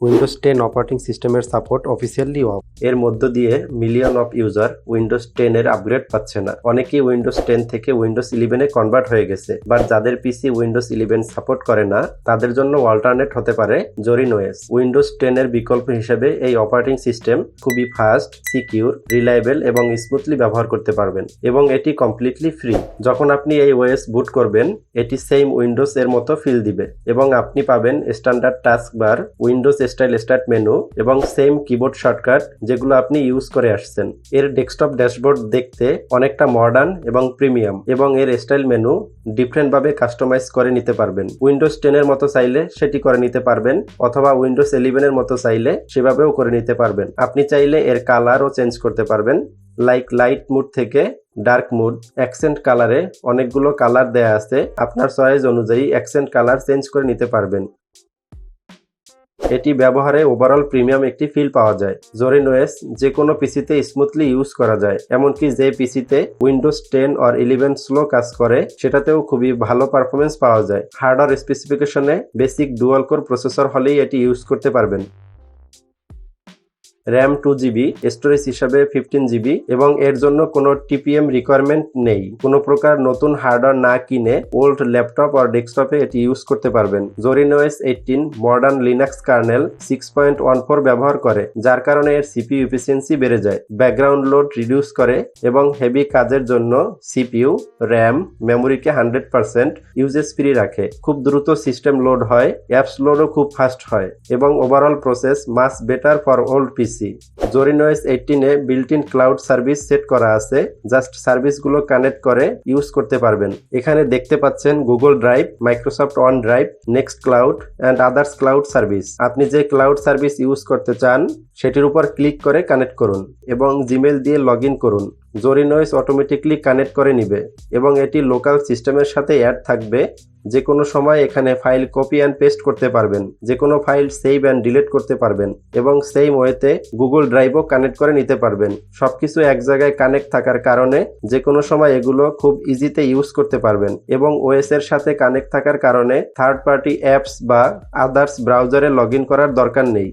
Windows 10 operating সিস্টেমের support officially of. এর মধ্য দিয়ে মিলিয়ন অফ ইউজার উইন্ডোজ 10 এর আপগ্রেড পাচ্ছে না। অনেকেই উইন্ডোজ 10 থেকে উইন্ডোজ 11 এ কনভার্ট হয়ে গেছে, বাট যাদের পিসি উইন্ডোজ 11 সাপোর্ট করে না তাদের জন্য অল্টারনেট হতে পারে জরিন ওএস। উইন্ডোজ 10 এর বিকল্প হিসেবে এই অপারেটিং সিস্টেম খুবই ফাস্ট, সিকিউর, রিলায়েবল এবং স্মুথলি ব্যবহার করতে পারবেন, এবং এটি কমপ্লিটলি ফ্রি। যখন আপনি এই ওএস বুট করবেন এটি সেম উইন্ডোজ এর মতো ফিল দিবে, এবং আপনি পাবেন স্ট্যান্ডার্ড টাস্ক বার, উইন্ডোজ স্টাইল স্টার্ট মেনু এবং সেম কিবোর্ড শর্টকাট যেগুলো আপনি ইউজ করে আসছেন। এর ডেস্কটপ ড্যাশবোর্ড দেখতে অনেকটা মডার্ন এবং প্রিমিয়াম, এবং এর স্টাইল মেনু ডিফারেন্ট ভাবে কাস্টমাইজ করে নিতে পারবেন। উইন্ডোজ 10 এর মতো চাইলে সেটি করে নিতে পারবেন, অথবা উইন্ডোজ 11 এর মতো চাইলে সেভাবেও করে নিতে পারবেন। আপনি চাইলে এর কালারও চেঞ্জ করতে পারবেন, লাইক লাইট মুড থেকে ডার্ক মুড। অ্যাকসেন্ট কালারে অনেকগুলো কালার দেয়া আছে, আপনার চয়েস অনুযায়ী অ্যাকসেন্ট কালার চেঞ্জ করে নিতে পারবেন। এটি ব্যবহারে ওভারঅল প্রিমিয়াম একটি ফিল পাওয়া যায়। জরিন ওএস যে কোনো পিসিতে স্মুথলি ইউজ করা যায়, এমনকি যে পিসিতে উইন্ডোজ 10 অর 11 স্লো কাজ করে সেটাতেও খুবই ভালো পারফরমেন্স পাওয়া যায়। হার্ডওয়্যার স্পেসিফিকেশনে বেসিক ডুয়াল কোর প্রসেসর হলেই এটি ইউজ করতে পারবেন। র্যাম 2GB, স্টোরেজ হিসাবে 15GB, এবং এর জন্য কোনো টিপিএম রিকোয়ারমেন্ট নেই। কোনো প্রকার নতুন হার্ডওয়্যার না কিনে ওল্ড ল্যাপটপ আর ডেস্কটপে এটি ইউজ করতে পারবেন। Zorin OS 18 modern Linux kernel 6.14 ব্যবহার করে, যার কারণে এর সিপিইউ এফিসিয়েন্সি বেড়ে যায়, ব্যাকগ্রাউন্ড লোড রিডিউস করে, এবং হেভি কাজের জন্য সিপিইউ, র্যাম, মেমোরিকে 100% ইউজেস ফ্রি রাখে। খুব দ্রুত সিস্টেম লোড হয়, অ্যাপস লোডও খুব ফাস্ট হয়, এবং overall process much better for old PC. Zarin OS 18 A built in cloud service set করা আছে, জাস্ট সার্ভিসগুলো কানেক্ট করে ইউজ করতে পারবেন। এখানে দেখতে পাচ্ছেন Google drive, Microsoft one drive, next cloud and others cloud service. আপনি যে ক্লাউড সার্ভিস ইউজ করতে চান সেটির উপর ক্লিক করে কানেক্ট করুন এবং জিমেল দিয়ে লগ ইন করুন। জরিন ওএস অটোমেটিকলি কানেক্ট করে নিবে, এবং এটি লোকাল সিস্টেমের সাথে অ্যাড থাকবে। যে কোনো সময় এখানে ফাইল কপি অ্যান্ড পেস্ট করতে পারবেন, যে কোনো ফাইল সেভ অ্যান্ড ডিলিট করতে পারবেন, এবং সেম ওয়েতে গুগল ড্রাইভও কানেক্ট করে নিতে পারবেন। সবকিছু এক জায়গায় কানেক্ট থাকার কারণে যে কোনো সময় এগুলো খুব ইজিতে ইউজ করতে পারবেন, এবং ওএস এর সাথে কানেক্ট থাকার কারণে থার্ড পার্টি অ্যাপস বা আদার্স ব্রাউজারে লগ ইন করার দরকার নেই।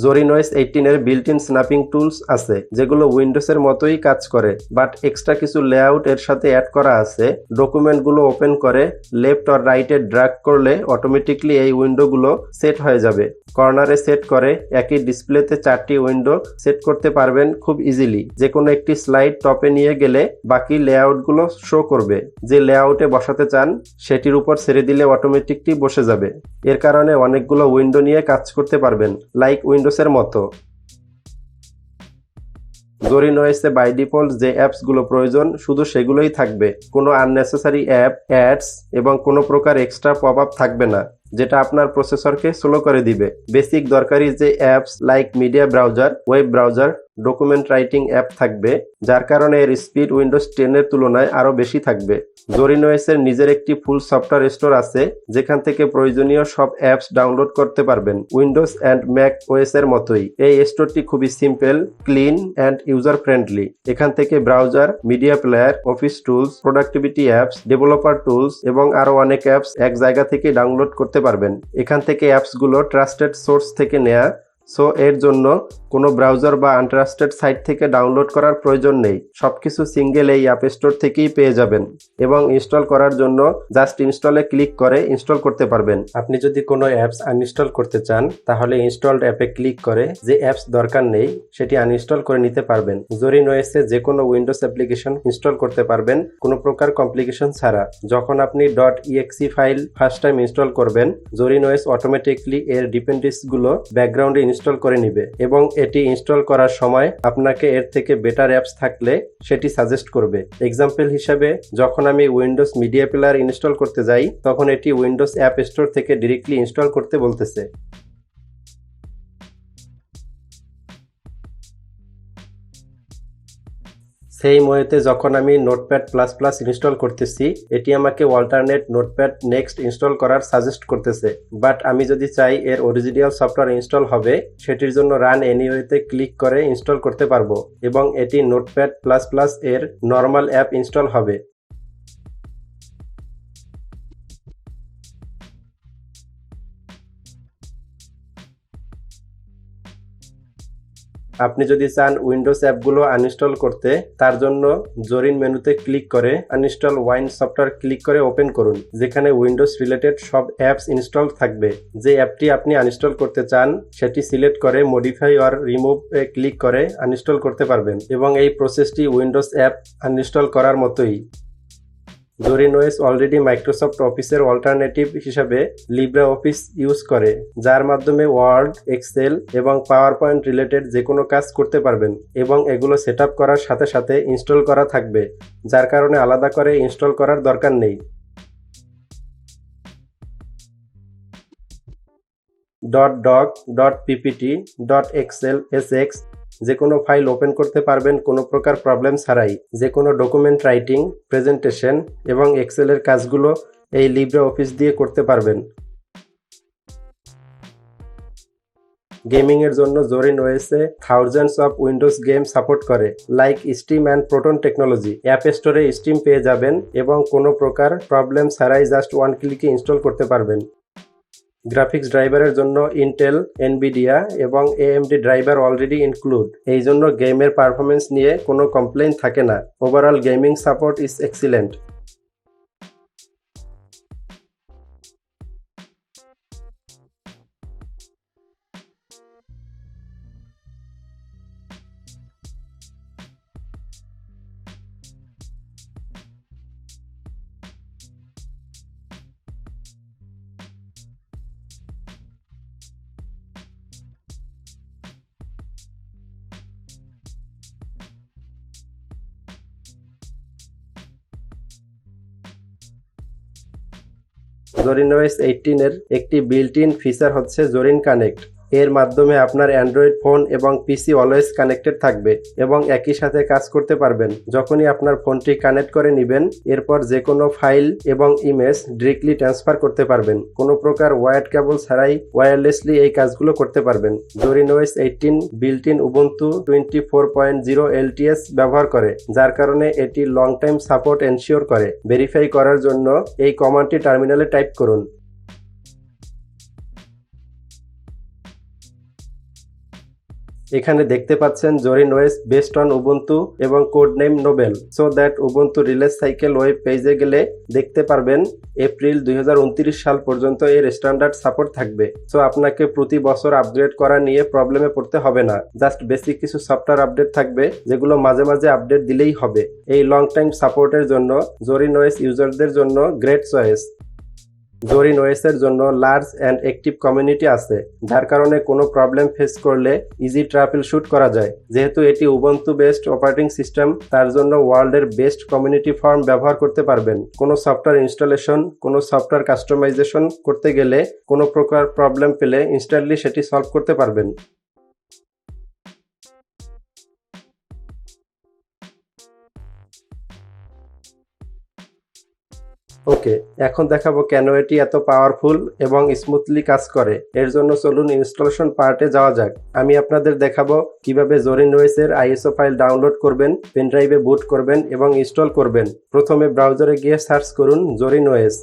জরিন ওএস 18 এর বিল্ট ইন স্ন্যাপিং টুলস আছে, যেগুলো উইন্ডোজের মতোই কাজ করে, বাট এক্সট্রা কিছু লেআউট এর সাথে অ্যাড করা আছে। ডকুমেন্টগুলো ওপেন করে লেফট অর রাইটে ড্র্যাগ করলে অটোমেটিকলি এই উইন্ডোগুলো সেট হয়ে যাবে। কর্নারে সেট করে একই ডিসপ্লেতে 4টি উইন্ডো সেট করতে পারবেন খুব ইজিলি। যে কোনো একটি স্লাইড টপে নিয়ে গেলে বাকি লেআউটগুলো শো করবে। যে লেআউটে বসাতে চান সেটির উপর ছেড়ে দিলে অটোমেটিকলি বসে যাবে। এর কারণে অনেকগুলো উইন্ডো নিয়ে কাজ করতে পারবেন, লাইক উইন্ডোজের মতো। জরিন ওএসে বাই ডিফল্ট যে অ্যাপসগুলো প্রয়োজন শুধু সেগুলোই থাকবে। কোনো আননেসেসারি অ্যাপ, অ্যাডস এবং কোনো প্রকার এক্সট্রা পপ আপ থাকবে না, যেটা আপনার প্রসেসরকে স্লো করে দিবে। বেসিক দরকারি যে apps like media browser, web browser, document writing app থাকবে, যার কারণে এর স্পিড উইন্ডোজ 10 এর তুলনায় আরও বেশি থাকবে। জরিন ওএসের নিজের একটি ফুল সফটওয়্যার স্টোর আছে, যেখান থেকে প্রয়োজনীয় সব অ্যাপস ডাউনলোড করতে পারবেন, উইন্ডোজ অ্যান্ড ম্যাক ওএস এর মতোই। এই স্টোরটি খুবই simple, clean and user friendly. এখান থেকে browser, media player, office tools, productivity apps, developer tools এবং আরও অনেক অ্যাপস এক জায়গা থেকে ডাউনলোড করতে পারবেন। এখান থেকে অ্যাপসগুলো ট্রাস্টেড সোর্স থেকে নেয়া, সো এর জন্য কোনো ব্রাউজার বা আনট্রাস্টেড সাইট থেকে ডাউনলোড করার প্রয়োজন নেই। সবকিছু সিঙ্গেল এই অ্যাপ স্টোর থেকেই পেয়ে যাবেন, এবং ইনস্টল করার জন্য জাস্ট ইনস্টলে ক্লিক করে ইনস্টল করতে পারবেন। আপনি যদি কোনো অ্যাপস আনইনস্টল করতে চান তাহলে ইনস্টলড অ্যাপে ক্লিক করে যে অ্যাপস দরকার নেই সেটি আনইনস্টল করে নিতে পারবেন। জরিন ওএসে যে কোনো উইন্ডোজ অ্যাপ্লিকেশন ইনস্টল করতে পারবেন কোনো প্রকার কমপ্লিকেশন ছাড়া। যখন আপনি .exe file first time install করবেন, জরিন ওএস অটোমেটিকলি এর ডিপেন্ডেন্সিগুলো ব্যাকগ্রাউন্ডে ইনস্টল করে নিবে, এবং এটি ইনস্টল করার সময় আপনাকে এর থেকে বেটার অ্যাপস থাকলে সেটি সাজেস্ট করবে। এক্সাম্পল হিসেবে যখন আমি উইন্ডোজ মিডিয়া প্লেয়ার ইনস্টল করতে যাই তখন এটি উইন্ডোজ অ্যাপ স্টোর থেকে ডিরেক্টলি ইনস্টল করতে বলতেছে। সেই ওয়েতে যখন আমি নোটপ্যাড প্লাস প্লাস ইনস্টল করতেছি এটি আমাকে অল্টারনেট নোটপ্যাড নেক্সট ইনস্টল করার সাজেস্ট করতেছে, বাট আমি যদি চাই এর অরিজিনাল সফটওয়্যার ইনস্টল হবে সেটির জন্য রান এনিওয়েতে ক্লিক করে ইনস্টল করতে পারবো, এবং এটি নোটপ্যাড প্লাস প্লাস এর নর্মাল অ্যাপ ইনস্টল হবে। আপনি যদি চান উইন্ডোজ অ্যাপগুলো আনইনস্টল করতে, তার জন্য জরিন মেনুতে ক্লিক করে আনইনস্টল ওয়াইন সফটওয়্যার ক্লিক করে ওপেন করুন, যেখানে উইন্ডোজ রিলেটেড সব অ্যাপস ইনস্টল থাকবে। যে অ্যাপটি আপনি আনইনস্টল করতে চান সেটি সিলেক্ট করে modify or remove A click করে আনইনস্টল করতে পারবেন, এবং এই প্রসেসটি উইন্ডোজ অ্যাপ আনইনস্টল করার মতোই। জরিন ওএস অলরেডি মাইক্রোসফট অফিসের অল্টারনেটিভ হিসাবে লিব্রে অফিস ইউজ করে, যার মাধ্যমে ওয়ার্ড, এক্সেল এবং পাওয়ার পয়েন্ট রিলেটেড যে কোনো কাজ করতে পারবেন, এবং এগুলো সেট আপ করার সাথে সাথে ইনস্টল করা থাকবে, যার কারণে আলাদা করে ইনস্টল করার দরকার নেই। .doc, .ppt, .excel, .sx যে কোনো ফাইল ওপেন করতে পারবেন কোনো প্রকার প্রবলেম ছাড়াই। যে কোনো ডকুমেন্ট রাইটিং, প্রেজেন্টেশন এবং এক্সেলের কাজগুলো এই লিব্রে অফিস দিয়ে করতে পারবেন। গেমিং এর জন্য জরিন ওএসএ thousands of Windows game support করে, like Steam and Proton technology. App স্টোরে স্টিম পেয়ে যাবেন এবং কোনো প্রকার প্রবলেম ছাড়াই জাস্ট ওয়ান ক্লিকে ইনস্টল করতে পারবেন। গ্রাফিক্স ড্রাইভারের জন্য ইন্টেল, এনভিডিয়া এবং এএমডি ড্রাইভার অলরেডি ইনক্লুড, এই জন্য গেমের পারফরমেন্স নিয়ে কোনো কমপ্লেইন থাকে না। Overall gaming support is excellent. Zarin OS 18 এর একটি বিল্ট ইন ফিচার হচ্ছে জরিন কানেক্ট। এর মাধ্যমে আপনার অ্যান্ড্রয়েড ফোন এবং পিসি অলওয়েজ কানেক্টেড থাকবে এবং একই সাথে কাজ করতে পারবেন। যখনই আপনার ফোনটি কানেক্ট করে নেবেন, এরপর যে কোনো ফাইল এবং ইমেজ ডিরেক্টলি ট্রান্সফার করতে পারবেন। কোনো প্রকার ওয়্যার্ড কেবল ছাড়াই ওয়্যারলেসলি এই কাজগুলো করতে পারবেন। Zorin OS 18 built in Ubuntu 24.0 LTS ব্যবহার করে, যার কারণে এটি লং টাইম সাপোর্ট এনশিওর করে। ভেরিফাই করার জন্য এই কমান্ডটি টার্মিনালে টাইপ করুন। এখানে দেখতে পাচ্ছেন Zorin OS based on Ubuntu এবং code name Noble. So that Ubuntu release cycle web পেজে গেলে দেখতে পারবেন এপ্রিল 2029 সাল পর্যন্ত এর স্ট্যান্ডার্ড সাপোর্ট থাকবে। সো আপনাকে প্রতি বছর আপগ্রেড করা নিয়ে প্রবলেমে পড়তে হবে না। জাস্ট বেসিক কিছু সফটওয়্যার আপডেট থাকবে, যেগুলো মাঝে মাঝে আপডেট দিলেই হবে। এই লং টাইম সাপোর্টের জন্য জরিন ওএস ইউজারদের জন্য গ্রেট চয়েস। জরিন ওএস এর জন্য লার্জ অ্যান্ড অ্যাক্টিভ কমিউনিটি আছে, যার কারণে কোনো প্রবলেম ফেস করলে ইজি ট্রাবল শুট করা যায়। যেহেতু এটি উবুন্টু বেসড অপারেটিং সিস্টেম, তার জন্য ওয়ার্ল্ডের বেস্ট কমিউনিটি ফর্ম ব্যবহার করতে পারবেন। কোনো সফটওয়্যার ইনস্টলেশন, কোনো সফটওয়্যার কাস্টমাইজেশন করতে গেলে কোনো প্রকার প্রবলেম পেলে ইনস্ট্যান্টলি সেটি সলভ করতে পারবেন। ওকে, এখন দেখাবো কেন এটি এত পাওয়ারফুল এবং স্মুথলি কাজ করে। এর জন্য চলুন ইনস্টলেশন পার্টে যাওয়া যাক। আমি আপনাদের দেখাবো কিভাবে জরিন ওএস এর আইএসও ফাইল ডাউনলোড করবেন, পেন ড্রাইভে বুট করবেন এবং ইনস্টল করবেন। প্রথমে ব্রাউজারে গিয়ে সার্চ করুন জরিন ওএস।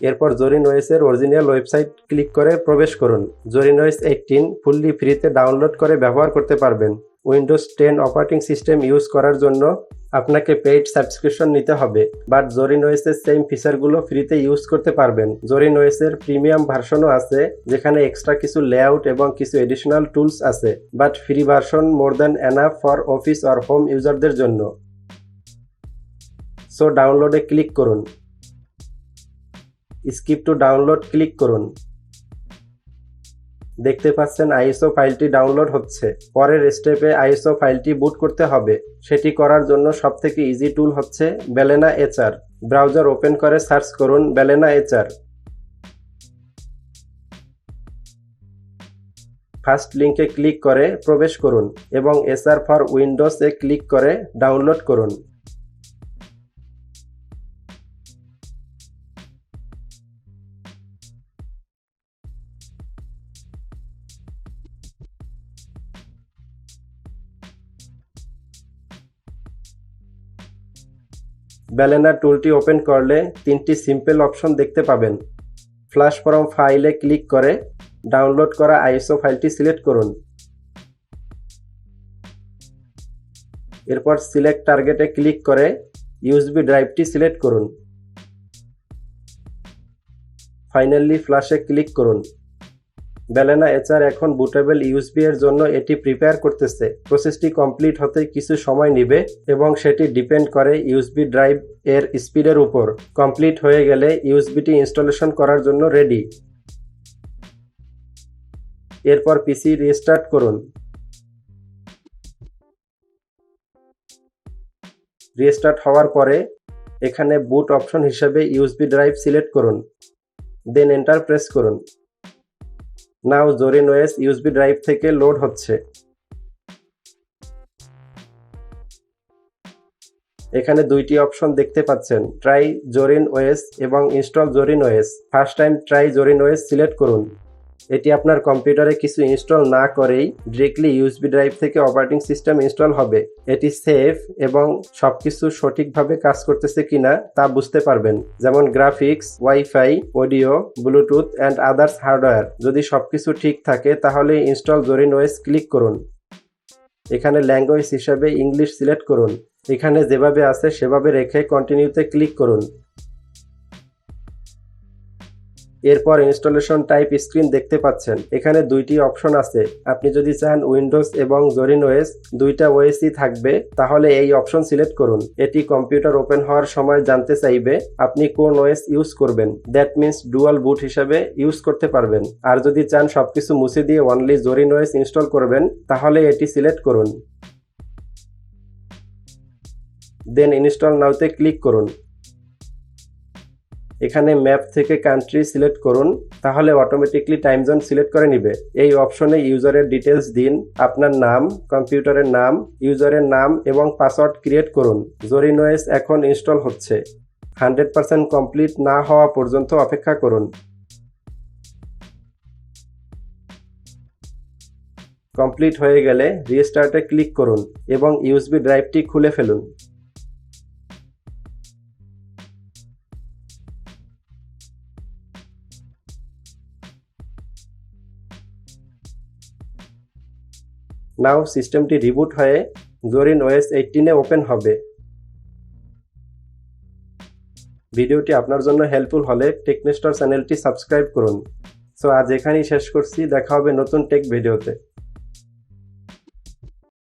এরপর জরিন ওএস এর অরিজিনাল ওয়েবসাইট ক্লিক করে প্রবেশ করুন। জরিন ওএস 18 ফুললি ফ্রিতে ডাউনলোড করে ব্যবহার করতে পারবেন। উইন্ডোজ 10 অপারেটিং সিস্টেম ইউজ করার জন্য আপনাকে পেইড সাবস্ক্রিপশন নিতে হবে, বাট জরিন ওএস এর সেম ফিচারগুলো ফ্রিতে ইউজ করতে পারবেন। জরিন ওএস এর প্রিমিয়াম ভার্সনও আছে, যেখানে এক্সট্রা কিছু লেআউট এবং কিছু এডিশনাল টুলস আছে, but free version more than enough for office or home ইউজারদের জন্য। সো ডাউনলোডে ক্লিক করুন। স্কিপ টু ডাউনলোড ক্লিক করুন। দেখতে পাচ্ছেন আইএসও ফাইলটি ডাউনলোড হচ্ছে। পরের স্টেপে আইএসও ফাইলটি বুট করতে হবে। সেটি করার জন্য সবথেকে ইজি টুল হচ্ছে বেলেনা এইচআর। ব্রাউজার ওপেন করে সার্চ করুন বেলেনা এইচআর। ফার্স্ট লিঙ্কে ক্লিক করে প্রবেশ করুন এবং HR for Windows A click করে ডাউনলোড করুন। বেলেনা টুলটি ওপেন করলে তিনটি সিম্পল অপশন দেখতে পাবেন। ফ্ল্যাশ ফ্রম ফাইলে ক্লিক করে ডাউনলোড করা আইএসও ফাইলটি সিলেক্ট করুন। এরপর সিলেক্ট টার্গেটে ক্লিক করে ইউএসবি ড্রাইভটি সিলেক্ট করুন। ফাইনালি ফ্ল্যাশে ক্লিক করুন। বেলেনা এইচআর এখন বুটেবল ইউএসবি এর জন্য এটি প্রিপেয়ার করতেছে। প্রসেসটি কমপ্লিট হতে কিছু সময় নেবে এবং সেটি ডিপেন্ড করে ইউএসবি ড্রাইভ এর স্পিডের উপর। কমপ্লিট হয়ে গেলে ইউএসবিটি ইনস্টলেশন করার জন্য রেডি। এরপর পিসি রিস্টার্ট করুন। রিস্টার্ট হওয়ার পরে এখানে বুট অপশন হিসেবে ইউএসবি ড্রাইভ সিলেক্ট করুন, দেন এন্টার প্রেস করুন। Now Zorin OS USB drive থেকে লোড হচ্ছে। এখানে দুইটি অপশন দেখতে পাচ্ছেন, ট্রাই জোরিন ওএস এবং install Zorin OS. First time try Zorin OS select করুন। এটি আপনার কম্পিউটারে কিছু ইনস্টল না করেই ডিরেক্টলি ইউএসবি ড্রাইভ থেকে অপারেটিং সিস্টেম ইনস্টল হবে। এটি সেফ এবং সবকিছু সঠিকভাবে কাজ করতেছে কিনা তা বুঝতে পারবেন, যেমন graphics, wifi, audio, Bluetooth and others hardware. যদি সবকিছু ঠিক থাকে তাহলে ইনস্টল জোরিন ওএস ক্লিক করুন। এখানে ল্যাঙ্গুয়েজ হিসাবে ইংলিশ সিলেক্ট করুন। এখানে যেভাবে আছে সেভাবে রেখে কন্টিনিউতে ক্লিক করুন। এরপর ইনস্টলেশন টাইপ স্ক্রিন দেখতে পাচ্ছেন। এখানে দুইটি অপশন আছে। আপনি যদি চান উইন্ডোজ এবং জোরিন ওএস দুইটা ওএসই থাকবে তাহলে এই অপশন সিলেক্ট করুন। এটি কম্পিউটার ওপেন হওয়ার সময় জানতে চাইবে আপনি কোন ওএস ইউজ করবেন। দ্যাট মিন্স ডুয়াল বুট হিসাবে ইউজ করতে পারবেন। আর যদি চান সবকিছু মুছে দিয়ে অনলি জোরিন ওএস ইনস্টল করবেন তাহলে এটি সিলেক্ট করুন, দেন ইনস্টল নাওতে ক্লিক করুন। এখানে ম্যাপ থেকে কান্ট্রি সিলেক্ট করুন, তাহলে অটোমেটিকলি টাইম জোন সিলেক্ট করে নিবে। এই অপশনে ইউজারের ডিটেলস দিন, আপনার নাম, কম্পিউটারের নাম, ইউজারের নাম এবং পাসওয়ার্ড ক্রিয়েট করুন। জোরিন ওএস এখন ইনস্টল হচ্ছে। 100% কমপ্লিট না হওয়া পর্যন্ত অপেক্ষা করুন। কমপ্লিট হয়ে গেলে রিস্টার্টে ক্লিক করুন এবং ইউএসবি ড্রাইভটি খুলে ফেলুন। নাও সিস্টেমটি রিবুট হয়ে জোরিন ওএস 18 ওপেন হবে। ভিডিওটি আপনার জন্য হেল্পফুল হলে টেকনেস্টর চ্যানেলটি সাবস্ক্রাইব করুন। সো আজ এখানেই শেষ করছি, দেখা হবে নতুন টেক ভিডিওতে।